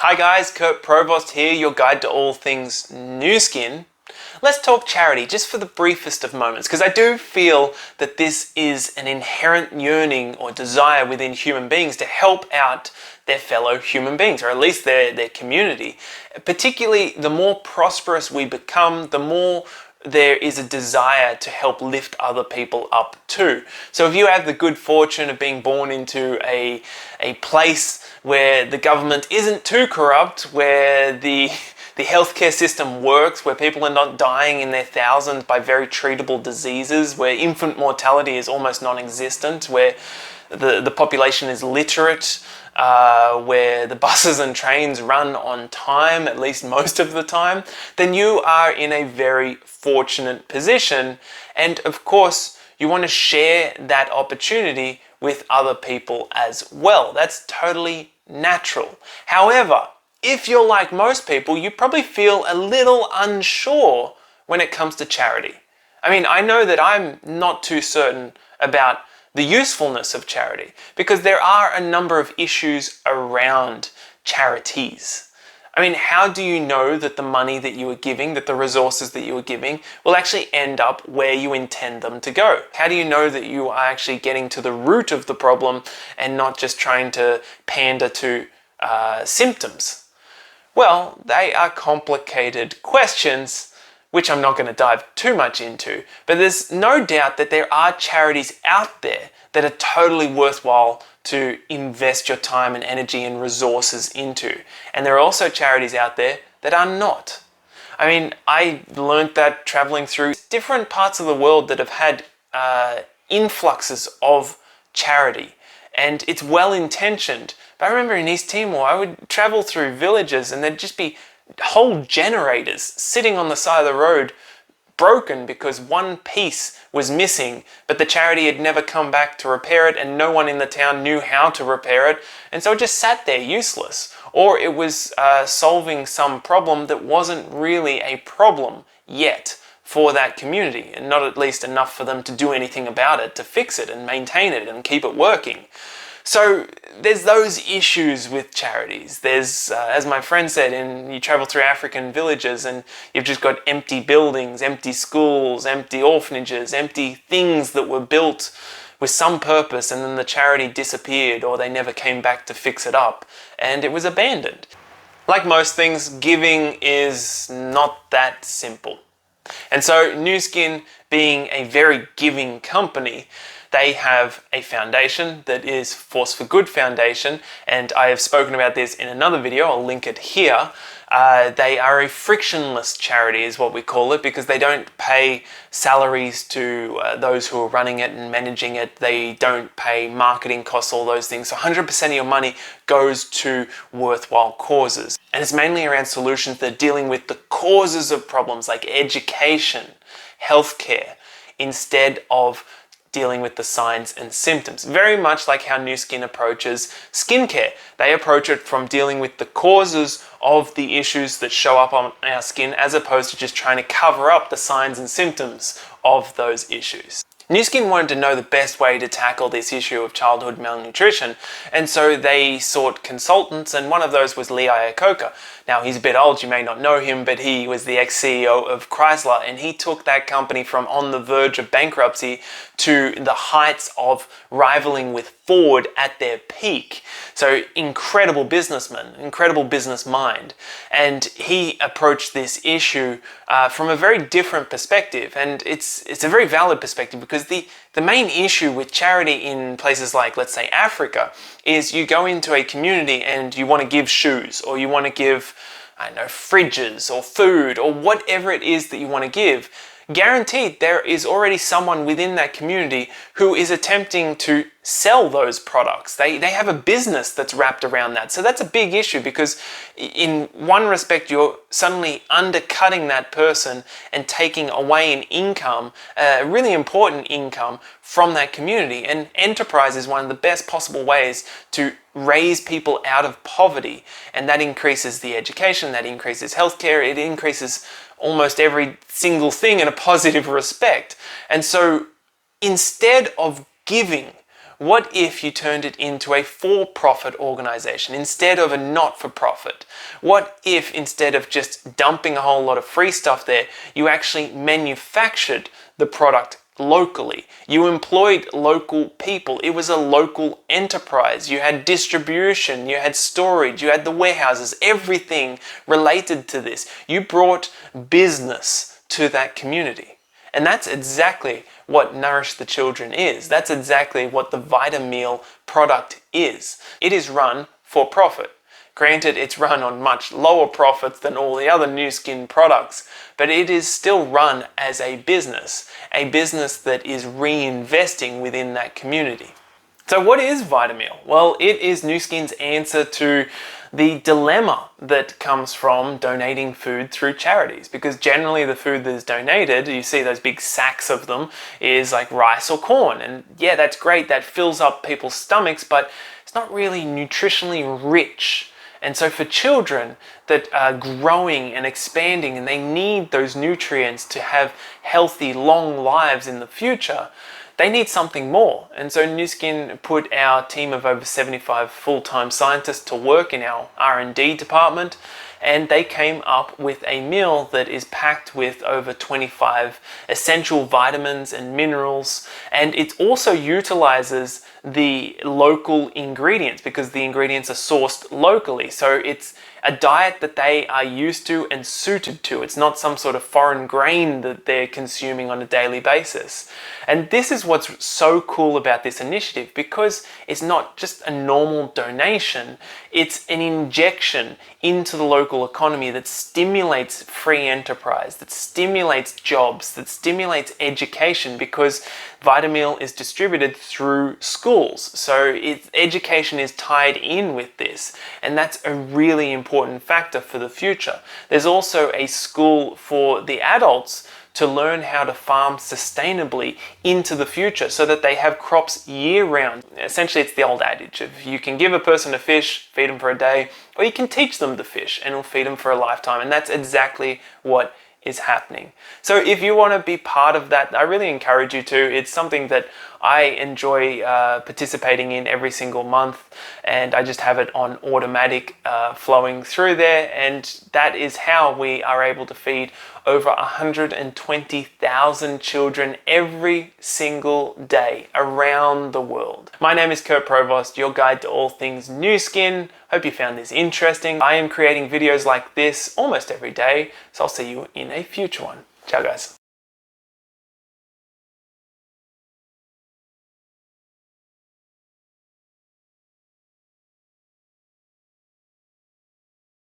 Hi guys, Kurt Provost here, your guide to all things NuSkin. Let's talk charity just for the briefest of moments, because I do feel that this is an inherent yearning or desire within human beings to help out their fellow human beings, or at least their community. Particularly, the more prosperous we become, the more there is a desire to help lift other people up too. So if you have the good fortune of being born into a place where the government isn't too corrupt, where the healthcare system works, where people are not dying in their thousands by very treatable diseases, where infant mortality is almost non-existent, where the population is literate, where the buses and trains run on time, at least most of the time, then you are in a very fortunate position. And of course, you want to share that opportunity with other people as well. That's totally natural. However, if you're like most people, you probably feel a little unsure when it comes to charity. I mean, I know that I'm not too certain about the usefulness of charity, because there are a number of issues around charities. I mean, how do you know that the money that you are giving, that the resources that you are giving, will actually end up where you intend them to go? How do you know that you are actually getting to the root of the problem and not just trying to pander to symptoms? Well, they are complicated questions, which I'm not going to dive too much into, but there's no doubt that there are charities out there that are totally worthwhile to invest your time and energy and resources into. And there are also charities out there that are not. I mean, I learned that traveling through different parts of the world that have had influxes of charity, and it's well-intentioned. But I remember in East Timor, I would travel through villages and there'd just be whole generators sitting on the side of the road, broken because one piece was missing, but the charity had never come back to repair it and no one in the town knew how to repair it, and so it just sat there useless. Or it was solving some problem that wasn't really a problem yet for that community, and not at least enough for them to do anything about it, to fix it and maintain it and keep it working. So there's those issues with charities. There's, as my friend said, you travel through African villages and you've just got empty buildings, empty schools, empty orphanages, empty things that were built with some purpose, and then the charity disappeared or they never came back to fix it up and it was abandoned. Like most things, giving is not that simple. And so NuSkin, being a very giving company, they have a foundation that is Force for Good Foundation, and I have spoken about this in another video, I'll link it here. They are a frictionless charity is what we call it, because they don't pay salaries to those who are running it and managing it. They don't pay marketing costs, all those things. So 100% of your money goes to worthwhile causes. And it's mainly around solutions that are dealing with the causes of problems like education, healthcare, instead of dealing with the signs and symptoms. Very much like how NuSkin approaches skincare. They approach it from dealing with the causes of the issues that show up on our skin, as opposed to just trying to cover up the signs and symptoms of those issues. NuSkin wanted to know the best way to tackle this issue of childhood malnutrition, and so they sought consultants, and one of those was Lee Iacocca. Now, he's a bit old, you may not know him, but he was the ex-CEO of Chrysler, and he took that company from on the verge of bankruptcy to the heights of rivaling with Ford at their peak. So, incredible businessman, incredible business mind. And he approached this issue from a very different perspective, and it's a very valid perspective, because the main issue with charity in places like, let's say, Africa, is you go into a community and you want to give shoes, or you want to give, I don't know, fridges or food or whatever it is that you want to give. Guaranteed there is already someone within that community who is attempting to sell those products. They have a business that's wrapped around that. So that's a big issue, because in one respect you're suddenly undercutting that person and taking away an income, a really important income from that community. And enterprise is one of the best possible ways to raise people out of poverty, and that increases the education, that increases healthcare, it increases almost every single thing in a positive respect. And so instead of giving What if you turned it into a for-profit organization instead of a not-for-profit? What if instead of just dumping a whole lot of free stuff there, you actually manufactured the product locally? You employed local people. It was a local enterprise. You had distribution, you had storage, you had the warehouses, everything related to this. You brought business to that community. And that's exactly what Nourish the Children is. That's exactly what the Vitameal product is. It is run for profit. Granted, it's run on much lower profits than all the other NuSkin products, but it is still run as a business that is reinvesting within that community. So what is Vitameal? Well, it is NuSkin's answer to the dilemma that comes from donating food through charities, because generally the food that is donated, you see those big sacks of them, is like rice or corn, and yeah, that's great, that fills up people's stomachs, but it's not really nutritionally rich. And so for children that are growing and expanding and they need those nutrients to have healthy, long lives in the future, they need something more. And so NuSkin put our team of over 75 full-time scientists to work in our R&D department, and they came up with a meal that is packed with over 25 essential vitamins and minerals, and it also utilizes the local ingredients because the ingredients are sourced locally. So it's a diet that they are used to and suited to. It's not some sort of foreign grain that they're consuming on a daily basis. And this is what's so cool about this initiative, because it's not just a normal donation, it's an injection into the local economy that stimulates free enterprise, that stimulates jobs, that stimulates education, because Vitameal is distributed through schools. So education is tied in with this, and that's a really important factor for the future. There's also a school for the adults to learn how to farm sustainably into the future so that they have crops year round. Essentially, it's the old adage of you can give a person a fish, feed them for a day, or you can teach them to fish and it'll feed them for a lifetime. And that's exactly what is happening. So if you want to be part of that, I really encourage you to. It's something that I enjoy participating in every single month, and I just have it on automatic flowing through there, and that is how we are able to feed over 120,000 children every single day around the world. My name is Kurt Provost, your guide to all things NuSkin. Hope you found this interesting. I am creating videos like this almost every day, so I'll see you in a future one. Ciao guys.